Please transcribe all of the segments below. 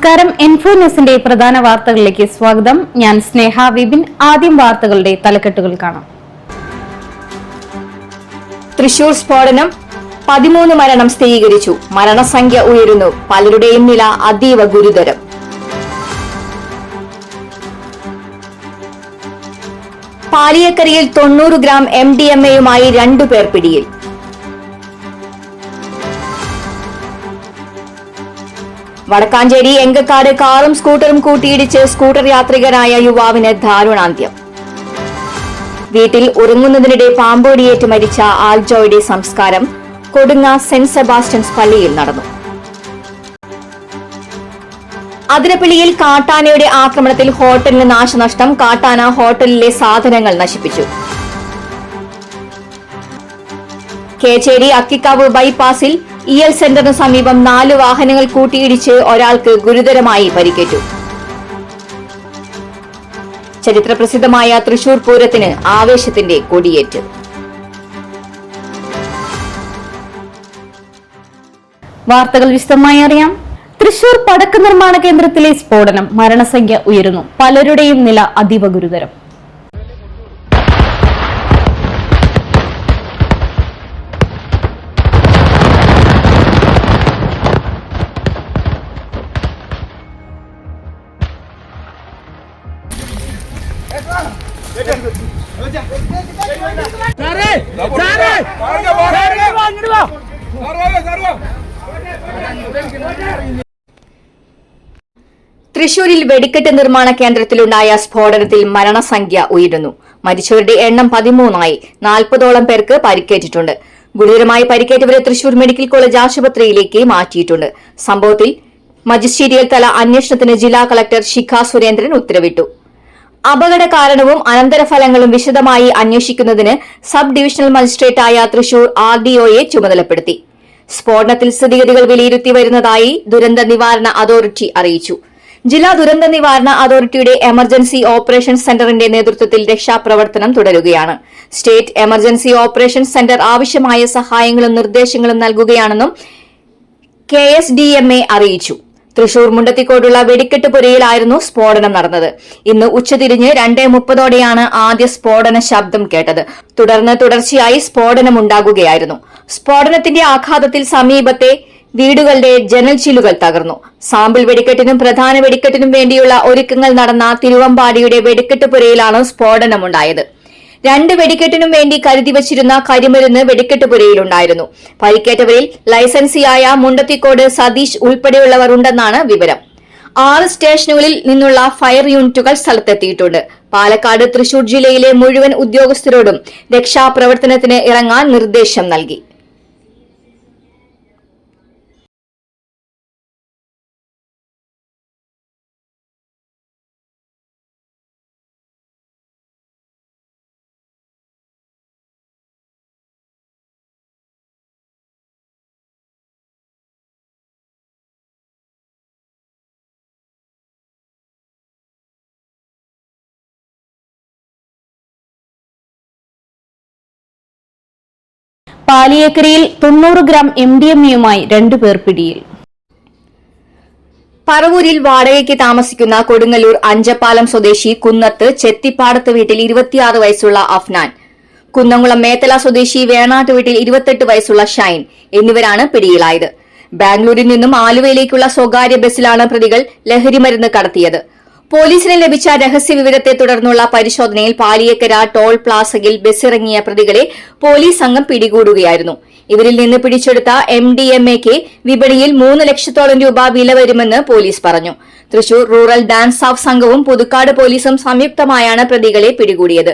നമസ്കാരം. ഇൻഫോ ന്യൂസിന്റെ പ്രധാന വാർത്തകളിലേക്ക് സ്വാഗതം. ഞാൻ സ്നേഹ വിപിൻ. ആദ്യം വാർത്തകളുടെ തലക്കെട്ടുകൾ കാണാം. തൃശൂർ സ്ഫോടനം, 13 മരണം സ്ഥിരീകരിച്ചു. മരണസംഖ്യ ഉയരുന്നു. പലരുടെയും നില അതീവ ഗുരുതരം. പാലിയക്കരയിൽ 90 ഗ്രാം MDMA-യുമായി 2 പേർ പിടിയിൽ. വടക്കാഞ്ചേരി എങ്കക്കാട് കാറും സ്കൂട്ടറും കൂട്ടിയിടിച്ച് സ്കൂട്ടർ യാത്രികനായ യുവാവിന് ദാരുണാന്ത്യം. വീട്ടിൽ ഉറങ്ങുന്നതിനിടെ പാമ്പോടിയേറ്റ് മരിച്ച ആൽജോയുടെ സംസ്കാരം കൊടുങ്ങ സെന്റ് സെബാസ്റ്റ്യൻസ് പള്ളിയിൽ നടന്നു. അതിരപ്പള്ളിയിൽ കാട്ടാനയുടെ ആക്രമണത്തിൽ ഹോട്ടലിന് നാശനഷ്ടം. കാട്ടാന ഹോട്ടലിലെ സാധനങ്ങൾ നശിപ്പിച്ചു. കേച്ചേരി അക്കിക്കാവ് ബൈപ്പാസിൽ EL സെന്ററിന് സമീപം 4 വാഹനങ്ങൾ കൂട്ടിയിടിച്ച് ഒരാൾക്ക് ഗുരുതരമായി പരിക്കേറ്റു. ചരിത്രപ്രസിദ്ധമായ തൃശൂർ പൂരത്തിന് ആവേശത്തിന്റെ കൊടിയേറ്റ്. വാർത്തകൾ വിശദമായി അറിയാം. തൃശൂർ പടക്ക നിർമ്മാണ കേന്ദ്രത്തിലെ സ്ഫോടനം, മരണസംഖ്യ ഉയരുന്നു. പലരുടെയും നില അതീവ ഗുരുതരം. തൃശൂരിൽ വെടിക്കെട്ട് നിർമ്മാണ കേന്ദ്രത്തിലുണ്ടായ സ്ഫോടനത്തിൽ മരണസംഖ്യ ഉയരുന്നു. മരിച്ചവരുടെ എണ്ണം 13ആയി. 40ഓളം പേർക്ക് പരിക്കേറ്റിട്ടുണ്ട്. ഗുരുതരമായി പരിക്കേറ്റവരെ തൃശൂർ മെഡിക്കൽ കോളേജ് ആശുപത്രിയിലേക്ക് മാറ്റിയിട്ടുണ്ട്. സംഭവത്തിൽ മജിസ്ട്രേറ്റിയൽ തല അന്വേഷണത്തിന് ജില്ലാ കളക്ടർ ശിഖ സുരേന്ദ്രൻ ഉത്തരവിട്ടു. അപകട കാരണവും അനന്തരഫലങ്ങളും വിശദമായി അന്വേഷിക്കുന്നതിന് സബ് ഡിവിഷണൽ മജിസ്ട്രേറ്റായ തൃശൂർ RDOയെ ചുമതലപ്പെടുത്തി. സ്ഫോടനത്തിൽ സ്ഥിതിഗതികൾ വിലയിരുത്തി വരുന്നതായി ദുരന്ത നിവാരണ അതോറിറ്റി അറിയിച്ചു. ജില്ലാ ദുരന്ത നിവാരണ അതോറിറ്റിയുടെ എമർജൻസി ഓപ്പറേഷൻസ് സെന്ററിന്റെ നേതൃത്വത്തിൽ രക്ഷാപ്രവർത്തനം തുടരുകയാണ്. സ്റ്റേറ്റ് എമർജൻസി ഓപ്പറേഷൻസ് സെന്റർ ആവശ്യമായ സഹായങ്ങളും നിർദ്ദേശങ്ങളും നൽകുകയാണെന്നും KSDMA അറിയിച്ചു. തൃശൂർ മുണ്ടത്തിക്കോടുള്ള വെടിക്കെട്ട് പുരയിലായിരുന്നു സ്ഫോടനം നടന്നത്. ഇന്ന് ഉച്ചതിരിഞ്ഞ് 2:30ഓടെയാണ് ആദ്യ സ്ഫോടന ശബ്ദം കേട്ടത്. തുടർന്ന് തുടർച്ചയായി സ്ഫോടനമുണ്ടാകുകയായിരുന്നു. സ്ഫോടനത്തിന്റെ ആഘാതത്തിൽ സമീപത്തെ വീടുകളുടെ ജനൽ ചില്ലുകൾ തകർന്നു. സാമ്പിൾ വെടിക്കെട്ടിനും പ്രധാന വെടിക്കെട്ടിനും വേണ്ടിയുള്ള ഒരുക്കങ്ങൾ നടന്ന തിരുവമ്പാടിയുടെ വെടിക്കെട്ട് പുരയിലാണ് സ്ഫോടനമുണ്ടായത്. 2 വെടിക്കെട്ടിനും വേണ്ടി കരുതി വച്ചിരുന്ന കരിമരുന്ന് വെടിക്കെട്ട് പുരയിലുണ്ടായിരുന്നു. പരിക്കേറ്റവരിൽ ലൈസൻസിയായ മുണ്ടത്തിക്കോട് സതീഷ് ഉൾപ്പെടെയുള്ളവർ ഉണ്ടെന്നാണ് വിവരം. 6 സ്റ്റേഷനുകളിൽ നിന്നുള്ള ഫയർ യൂണിറ്റുകൾ സ്ഥലത്തെത്തിയിട്ടുണ്ട്. പാലക്കാട്, തൃശൂർ ജില്ലയിലെ മുഴുവൻ ഉദ്യോഗസ്ഥരോടും രക്ഷാപ്രവർത്തനത്തിന് ഇറങ്ങാൻ നിർദ്ദേശം നൽകി. പാലിയേക്കരയിൽ 90 ഗ്രാം MDMA-യുമായി 2 പേർ പിടിയിൽ. പറവൂരിൽ വാടകയ്ക്ക് താമസിക്കുന്ന കൊടുങ്ങല്ലൂർ അഞ്ചപ്പാലം സ്വദേശി കുന്നത്ത് ചെത്തിപ്പാടത്ത് വീട്ടിൽ 26 വയസ്സുള്ള അഫ്നാൻ, കുന്നംകുളം മേത്തല സ്വദേശി വേണാട്ട് വീട്ടിൽ 28 വയസ്സുള്ള ഷൈൻ എന്നിവരാണ് പിടിയിലായത്. ബാംഗ്ലൂരിൽ നിന്നും ആലുവയിലേക്കുള്ള സ്വകാര്യ ബസ്സിലാണ് പ്രതികൾ ലഹരിമരുന്ന് കടത്തിയത്. പോലീസിന് ലഭിച്ച രഹസ്യവിവരത്തെ തുടർന്നുള്ള പരിശോധനയിൽ പാലിയേക്കര ടോൾ പ്ലാസയിൽ ബസ്സിറങ്ങിയ പ്രതികളെ പോലീസ് സംഘം പിടികൂടുകയായിരുന്നു. ഇവരിൽ നിന്ന് പിടിച്ചെടുത്ത MDMA-ക്ക് വിപണിയിൽ 3 ലക്ഷത്തോളം രൂപ വില വരുമെന്ന് പോലീസ് പറഞ്ഞു. തൃശൂർ റൂറൽ ഡാൻസ് ഓഫ് സംഘവും പുതുക്കാട് പോലീസും സംയുക്തമായാണ് പ്രതികളെ പിടികൂടിയത്.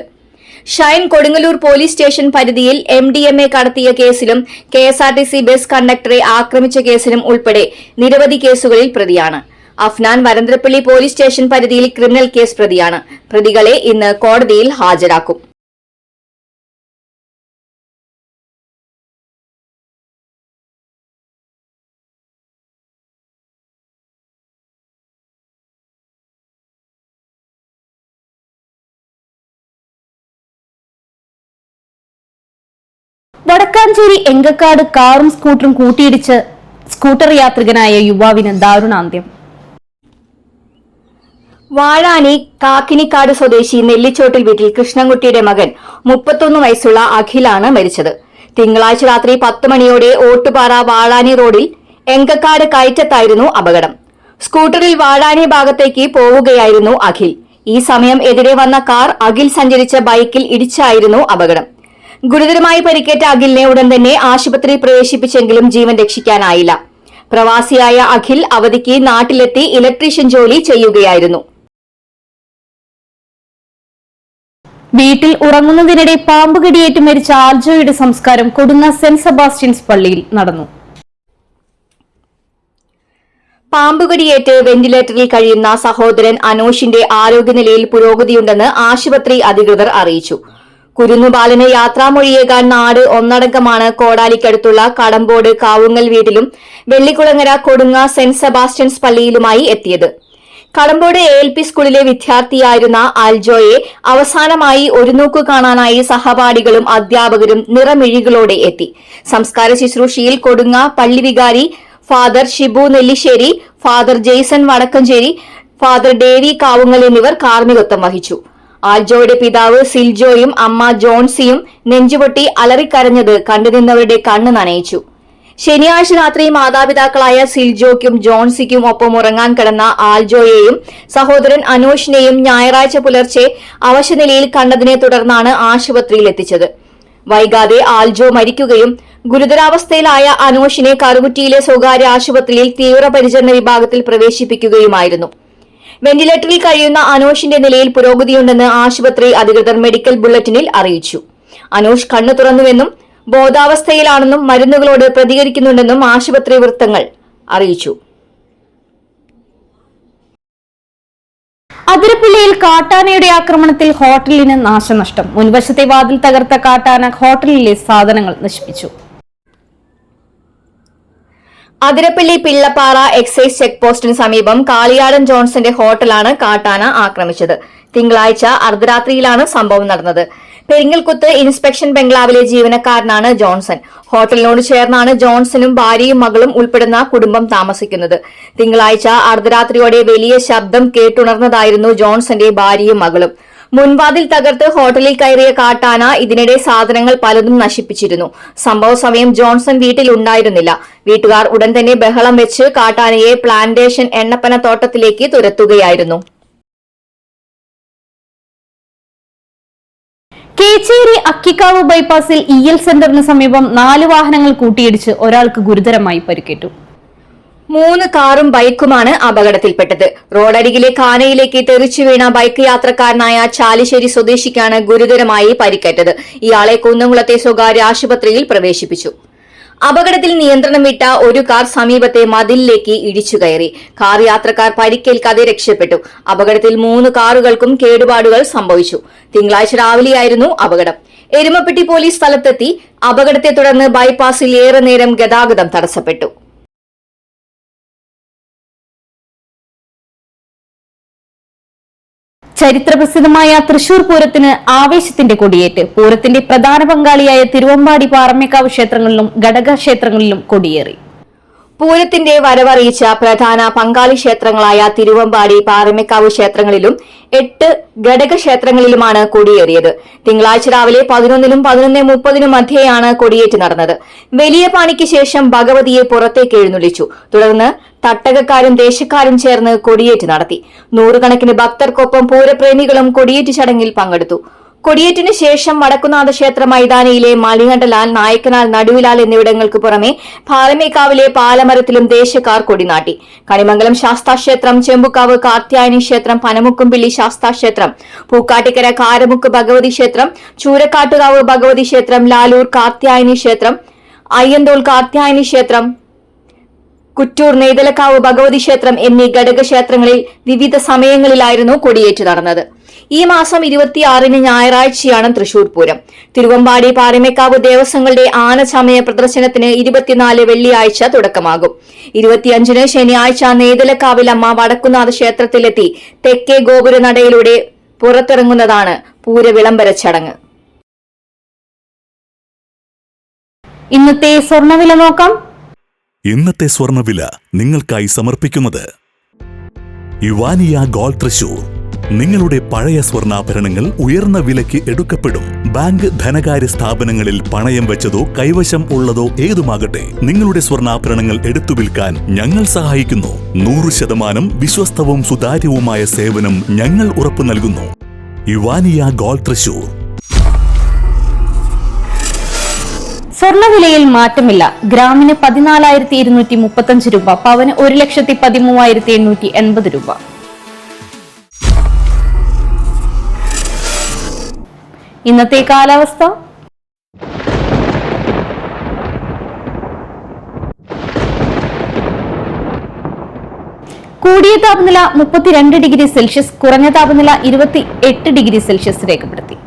ഷൈൻ കൊടുങ്ങല്ലൂർ പോലീസ് സ്റ്റേഷൻ പരിധിയിൽ MDMA കടത്തിയ കേസിലും KSRTC ബസ് കണ്ടക്ടറെ ആക്രമിച്ച കേസിലും ഉൾപ്പെടെ നിരവധി കേസുകളിൽ പ്രതിയാണ്. അഫ്നാൻ വരന്തരപ്പള്ളി പോലീസ് സ്റ്റേഷൻ പരിധിയിൽ ക്രിമിനൽ കേസ് പ്രതിയാണ്. പ്രതികളെ ഇന്ന് കോടതിയിൽ ഹാജരാക്കും. വടക്കാഞ്ചേരി എങ്കക്കാട് കാറും സ്കൂട്ടറും കൂട്ടിയിടിച്ച് സ്കൂട്ടർ യാത്രികനായ യുവാവിന് ദാരുണാന്ത്യം. വാഴാനി കാക്കിനിക്കാട് സ്വദേശി നെല്ലിച്ചോട്ടിൽ വീട്ടിൽ കൃഷ്ണൻകുട്ടിയുടെ മകൻ 31 വയസ്സുള്ള അഖിലാണ് മരിച്ചത്. തിങ്കളാഴ്ച രാത്രി 10 മണിയോടെ ഓട്ടുപാറ വാഴാനി റോഡിൽ എങ്കക്കാട് കയറ്റത്തായിരുന്നു അപകടം. സ്കൂട്ടറിൽ വാഴാനി ഭാഗത്തേക്ക് പോവുകയായിരുന്നു അഖിൽ. ഈ സമയം എതിരെ വന്ന കാർ അഖിൽ സഞ്ചരിച്ച ബൈക്കിൽ ഇടിച്ചായിരുന്നു അപകടം. ഗുരുതരമായി പരിക്കേറ്റ അഖിലിനെ ഉടൻ തന്നെ ആശുപത്രിയിൽ പ്രവേശിപ്പിച്ചെങ്കിലും ജീവൻ രക്ഷിക്കാനായില്ല. പ്രവാസിയായ അഖിൽ അവധിക്ക് നാട്ടിലെത്തി ഇലക്ട്രീഷ്യൻ ജോലി ചെയ്യുകയായിരുന്നു. വീട്ടിൽ ഉറങ്ങുന്നതിനിടെ പാമ്പ് കടിയേറ്റ് മരിച്ച ആൽജോയുടെ സംസ്കാരം കൊടുങ്ങ സെന്റ് സെബാസ്റ്റ്യൻസ് പള്ളിയിൽ നടന്നു. പാമ്പുകടിയേറ്റ് വെന്റിലേറ്ററിൽ കഴിയുന്ന സഹോദരൻ അനോഷിന്റെ ആരോഗ്യനിലയിൽ പുരോഗതിയുണ്ടെന്ന് ആശുപത്രി അധികൃതർ അറിയിച്ചു. കുരുന്നുബാലന് യാത്രാമൊഴിയേകാൻ നാട് ഒന്നടങ്കമാണ് കോടാലിക്കടുത്തുള്ള കടമ്പോട് കാവുങ്ങൽ വീട്ടിലും വെള്ളിക്കുളങ്ങര കൊടുങ്ങ സെന്റ് സെബാസ്റ്റ്യൻസ് പള്ളിയിലുമായി എത്തിയത്. കടമ്പോട് ALP സ്കൂളിലെ വിദ്യാർത്ഥിയായിരുന്ന ആൽജോയെ അവസാനമായി ഒരു നോക്കു കാണാനായി സഹപാഠികളും അധ്യാപകരും നിറമിഴികളോടെ എത്തി. സംസ്കാര ശുശ്രൂഷയിൽ കൊടുങ്ങ പള്ളി വികാരി father Shibu Nellissery, father Jaison Vadakkanchery, father Davy Kavungal എന്നിവർ കാർമ്മികത്വം വഹിച്ചു. ആൽജോയുടെ പിതാവ് സിൽജോയും അമ്മ ജോൺസിയും നെഞ്ചുപൊട്ടി അലറിക്കരഞ്ഞത് കണ്ടുനിന്നവരുടെ കണ്ണ് നനയിച്ചു. ശനിയാഴ്ച രാത്രി മാതാപിതാക്കളായ സിൽജോയ്ക്കും ജോൺസിക്കും ഒപ്പം ഉറങ്ങാൻ കിടന്ന ആൽജോയെയും സഹോദരൻ അനോഷിനെയും ഞായറാഴ്ച പുലർച്ചെ അവശനിലയിൽ കണ്ടതിനെ തുടർന്നാണ് ആശുപത്രിയിൽ എത്തിച്ചത്. വൈകാതെ ആൽജോ മരിക്കുകയും ഗുരുതരാവസ്ഥയിലായ അനോഷിനെ കറുകുറ്റിയിലെ സ്വകാര്യ ആശുപത്രിയിൽ തീവ്രപരിചരണ വിഭാഗത്തിൽ പ്രവേശിപ്പിക്കുകയുമായിരുന്നു. വെന്റിലേറ്ററിൽ കഴിയുന്ന അനോഷിന്റെ നിലയിൽ പുരോഗതിയുണ്ടെന്ന് ആശുപത്രി അധികൃതർ മെഡിക്കൽ ബുള്ളറ്റിനിൽ അറിയിച്ചു. അനോഷ് കണ്ണു തുറന്നുവെന്നും ബോധാവസ്ഥയിലാണെന്നും മരുന്നുകളോട് പ്രതികരിക്കുന്നുണ്ടെന്നും ആശുപത്രി വൃത്തങ്ങൾ അറിയിച്ചു. അതിരപ്പിള്ളിയിൽ കാട്ടാനയുടെ ആക്രമണത്തിൽ ഹോട്ടലിന് നാശനഷ്ടം. മുൻവശത്തെ വാതിൽ തകർത്ത കാട്ടാന ഹോട്ടലിലെ സാധനങ്ങൾ നശിപ്പിച്ചു. അതിരപ്പള്ളി പിള്ളപ്പാറ എക്സൈസ് ചെക്ക് പോസ്റ്റിന് സമീപം കാളിയാടൻ ജോൺസന്റെ ഹോട്ടലാണ് കാട്ടാന ആക്രമിച്ചത്. തിങ്കളാഴ്ച അർദ്ധരാത്രിയിലാണ് സംഭവം നടന്നത്. പെരിങ്ങൽകുത്ത് ഇൻസ്പെക്ഷൻ ബംഗ്ലാവിലെ ജീവനക്കാരനാണ് ജോൺസൺ. ഹോട്ടലിനോട് ചേർന്നാണ് ജോൺസണും ഭാര്യയും മകളും ഉൾപ്പെടുന്ന കുടുംബം താമസിക്കുന്നത്. തിങ്കളാഴ്ച അർദ്ധരാത്രിയോടെ വലിയ ശബ്ദം കേട്ടുണർന്നതായിരുന്നു ജോൺസന്റെ ഭാര്യയും മകളും. മുൻവാതിൽ തകർത്ത് ഹോട്ടലിൽ കയറിയ കാട്ടാന ഇതിനിടെ സാധനങ്ങൾ പലതും നശിപ്പിച്ചിരുന്നു. സംഭവ സമയം ജോൺസൺ വീട്ടിലുണ്ടായിരുന്നില്ല. വീട്ടുകാർ ഉടൻ തന്നെ ബഹളം വെച്ച് കാട്ടാനയെ പ്ലാന്റേഷൻ എണ്ണപ്പന തോട്ടത്തിലേക്ക് തുരത്തുകയായിരുന്നു. കേച്ചേരി അക്കിക്കാവ് ബൈപ്പാസിൽ EL സെന്ററിന് സമീപം 4 വാഹനങ്ങൾ കൂട്ടിയിടിച്ച് ഒരാൾക്ക് ഗുരുതരമായി പരിക്കേറ്റു. 3 കാറും ബൈക്കുമാണ് അപകടത്തിൽപ്പെട്ടത്. റോഡരികിലെ കാനയിലേക്ക് തെറിച്ചു വീണ ബൈക്ക് യാത്രക്കാരനായ ചാലിശ്ശേരി സ്വദേശിക്കാണ് ഗുരുതരമായി പരിക്കേറ്റത്. ഇയാളെ കുന്നംകുളത്തെ സ്വകാര്യ ആശുപത്രിയിൽ പ്രവേശിപ്പിച്ചു. അപകടത്തിൽ നിയന്ത്രണം വിട്ട ഒരു കാർ സമീപത്തെ മതിലിലേക്ക് ഇടിച്ചുകയറി. കാർ യാത്രക്കാർ പരിക്കേൽക്കാതെ രക്ഷപ്പെട്ടു. അപകടത്തിൽ 3 കാറുകൾക്കും കേടുപാടുകൾ സംഭവിച്ചു. തിങ്കളാഴ്ച രാവിലെയായിരുന്നു അപകടം. എരുമപ്പെട്ടി പോലീസ് സ്ഥലത്തെത്തി. അപകടത്തെ തുടർന്ന് ബൈപ്പാസിൽ ഏറെ നേരം ഗതാഗതം തടസ്സപ്പെട്ടു. ചരിത്രപ്രസിദ്ധമായ തൃശൂർ പൂരത്തിന് ആവേശത്തിന്റെ കൊടിയേറ്റ്. പൂരത്തിന്റെ പ്രധാന പങ്കാളിയായ തിരുവമ്പാടി പാറമേക്കാവ് ക്ഷേത്രങ്ങളിലും ഘടകക്ഷേത്രങ്ങളിലും കൊടിയേറി. പൂരത്തിന്റെ വരവറിയിച്ച പ്രധാന പങ്കാളി ക്ഷേത്രങ്ങളായ തിരുവമ്പാടി പാറമേക്കാവ് ക്ഷേത്രങ്ങളിലും 8 ഘടകക്ഷേത്രങ്ങളിലുമാണ് കൊടിയേറിയത്. തിങ്കളാഴ്ച രാവിലെ 11നും 11:30 മധ്യേയാണ് കൊടിയേറ്റ് നടന്നത്. വലിയ പാണിക്ക് ശേഷം ഭഗവതിയെ പുറത്തേക്ക് എഴുന്നള്ളിച്ചു. തുടർന്ന് തട്ടകക്കാരും ദേശക്കാരും ചേർന്ന് കൊടിയേറ്റ് നടത്തി. 100 കണക്കിന് ഭക്തർക്കൊപ്പം പൂരപ്രേമികളും കൊടിയേറ്റ് ചടങ്ങിൽ പങ്കെടുത്തു. കൊടിയേറ്റിന് ശേഷം വടക്കുന്നാഥ ക്ഷേത്ര മൈതാനിയിലെ മണികണ്ഠലാൽ, നായക്കനാൽ, നടുവിലാൽ എന്നിവിടങ്ങൾക്ക് പുറമെ പാറമേക്കാവിലെ പാലമരത്തിലും ദേശക്കാർ കൊടിനാട്ടി. കണിമംഗലം ശാസ്താക്ഷേത്രം, ചെമ്പുക്കാവ് കാർത്യായനി ക്ഷേത്രം, പനമുക്കുംപിള്ളി ശാസ്താക്ഷേത്രം, പൂക്കാട്ടിക്കര കാരമുക്ക് ഭഗവതി ക്ഷേത്രം, ചൂരക്കാട്ടുകാവ് ഭഗവതി ക്ഷേത്രം, ലാലൂർ കാർത്യായനി ക്ഷേത്രം, അയ്യന്തോൾ കാർത്യായനി ക്ഷേത്രം, കുറ്റൂർ നെയ്തലക്കാവ് ഭഗവതി ക്ഷേത്രം എന്നീ ഘടകക്ഷേത്രങ്ങളിൽ വിവിധ സമയങ്ങളിലായിരുന്നു കൊടിയേറ്റ് നടന്നത്. ഈ മാസം 26-ന് ഞായറാഴ്ചയാണ് തൃശൂർ പൂരം. തിരുവമ്പാടി പാറമേക്കാവ് ദേവസ്വങ്ങളുടെ ആനച്ചമയ പ്രദർശനത്തിന് 24 വെള്ളിയാഴ്ച തുടക്കമാകും. 25-ന് ശനിയാഴ്ച നെയ്തലക്കാവിലമ്മ വടക്കുന്നാഥ ക്ഷേത്രത്തിലെത്തി തെക്കേ ഗോപുര നടയിലൂടെ പുറത്തിറങ്ങുന്നതാണ് പൂരവിളംബര ചടങ്ങ്. ഇന്നത്തെ സ്വർണ്ണവില നോക്കാം. ഇന്നത്തെ സ്വർണ്ണവില നിങ്ങൾക്കായി സമർപ്പിക്കുന്നത് ഇവാനിയ ഗോൾഡ് തൃശൂർ. നിങ്ങളുടെ പഴയ സ്വർണ്ണാഭരണങ്ങൾ ഉയർന്ന വിലയ്ക്ക് എടുക്കപ്പെടും. ബാങ്ക്, ധനകാര്യ സ്ഥാപനങ്ങളിൽ പണയം വെച്ചതോ കൈവശം ഉള്ളതോ ഏതുമാകട്ടെ, നിങ്ങളുടെ സ്വർണ്ണാഭരണങ്ങൾ എടുത്തു വിൽക്കാൻ ഞങ്ങൾ സഹായിക്കുന്നു. 100% വിശ്വസ്തവും സുതാര്യവുമായ സേവനം ഞങ്ങൾ ഉറപ്പു നൽകുന്നു. ഇവാനിയ ഗോൾഡ് തൃശൂർ. സ്വർണ്ണവിലയിൽ മാറ്റമില്ല. ഗ്രാമിന് 14,235 രൂപ, പവന് 1,13,880 രൂപ. ഇന്നത്തെ കാലാവസ്ഥ. കൂടിയ താപനില 32 ഡിഗ്രി സെൽഷ്യസ്, കുറഞ്ഞ താപനില 28 ഡിഗ്രി സെൽഷ്യസ് രേഖപ്പെടുത്തി.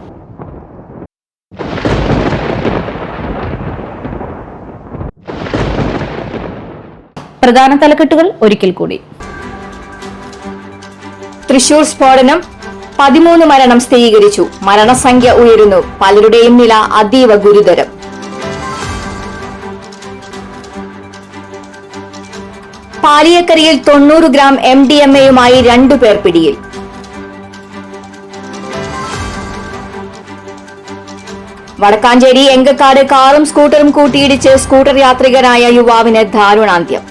പ്രധാന തലക്കെട്ടുകൾ ഒരിക്കൽ കൂടി. തൃശൂർ സ്ഫോടനം, 13 മരണം സ്ഥിരീകരിച്ചു. മരണസംഖ്യ ഉയരുന്നു. പലരുടെയും നില അതീവ ഗുരുതരം. പാലിയക്കരയിൽ 90 ഗ്രാം MDMA-യുമായി 2 പേർ പിടിയിൽ. വടക്കാഞ്ചേരി എങ്കക്കാട് കാറും സ്കൂട്ടറും കൂട്ടിയിടിച്ച് സ്കൂട്ടർ യാത്രികനായ യുവാവിന് ദാരുണാന്ത്യം.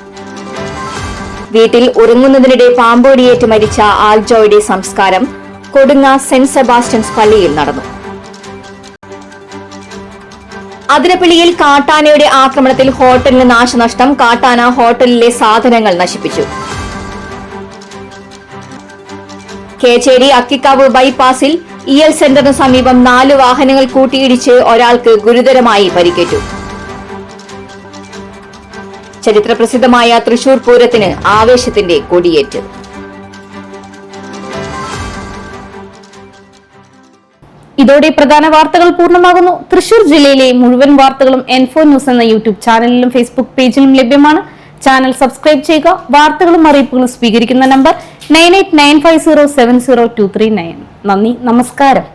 വീട്ടിൽ ഉറങ്ങുന്നതിനിടെ പാമ്പോടിയേറ്റ് മരിച്ച ആൽജോയുടെ സംസ്കാരം കൊടുങ്ങ സെന്റ് സെബാസ്റ്റ്യൻസ് പള്ളിയിൽ നടന്നു. അതിരപ്പള്ളിയിൽ കാട്ടാനയുടെ ആക്രമണത്തിൽ ഹോട്ടലിന് നാശനഷ്ടം. കാട്ടാന ഹോട്ടലിലെ സാധനങ്ങൾ നശിപ്പിച്ചു. കേച്ചേരി അക്കിക്കാവ് ബൈപ്പാസിൽ EL സെന്ററിന് സമീപം 4 വാഹനങ്ങൾ കൂട്ടിയിടിച്ച് ഒരാൾക്ക് ഗുരുതരമായി പരിക്കേറ്റു. ചരിത്രപ്രസിദ്ധമായ തൃശൂർ പൂരത്തിന് ആവേശത്തിന്റെ കൊടിയേറ്റ്. ഇതോടെ പ്രധാന വാർത്തകൾ പൂർണ്ണമാകുന്നു. തൃശൂർ ജില്ലയിലെ മുഴുവൻ വാർത്തകളും N4 ന്യൂസ് എന്ന യൂട്യൂബ് ചാനലിലും ഫേസ്ബുക്ക് പേജിലും ലഭ്യമാണ്. ചാനൽ സബ്സ്ക്രൈബ് ചെയ്യുക. വാർത്തകളും അറിയിപ്പുകളും സ്വീകരിക്കുന്ന നമ്പർ 9895070239. നന്ദി, നമസ്കാരം.